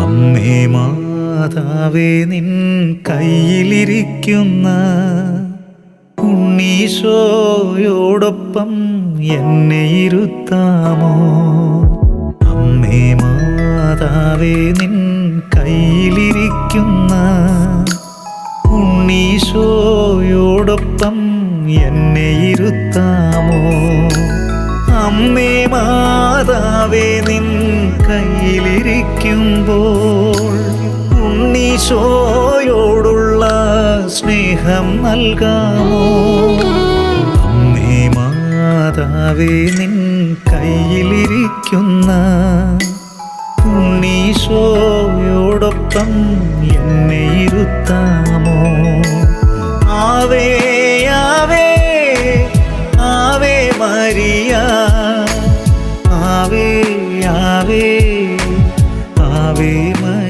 അമ്മേ മാതാവേ നിൻ കയ്യിലിരിക്കുന്ന ഉണ്ണീശോയോടൊപ്പം എന്നെ ഇരുത്താമോ? അമ്മേ മാതാവേ നിൻ കയ്യിലിരിക്കുന്ന ഉണ്ണീശോയോടൊപ്പം എന്നെ ഇരുത്താമോ? അമ്മേ മാതാവേ നിൻ കയ്യിലിരിക്കുമ്പോൾ ഉണ്ണീശോയോടുള്ള സ്നേഹം നൽകാമോ? അമ്മേ മാതാവേ നിൻ കയ്യിലിരിക്കുന്ന ഉണ്ണീശോയോടൊപ്പം എന്നെ ഇരുത്താമോ? ആവേ ആവേ ആവേ മരിയ, ആവേ ആവേ ആവേ മരിയ.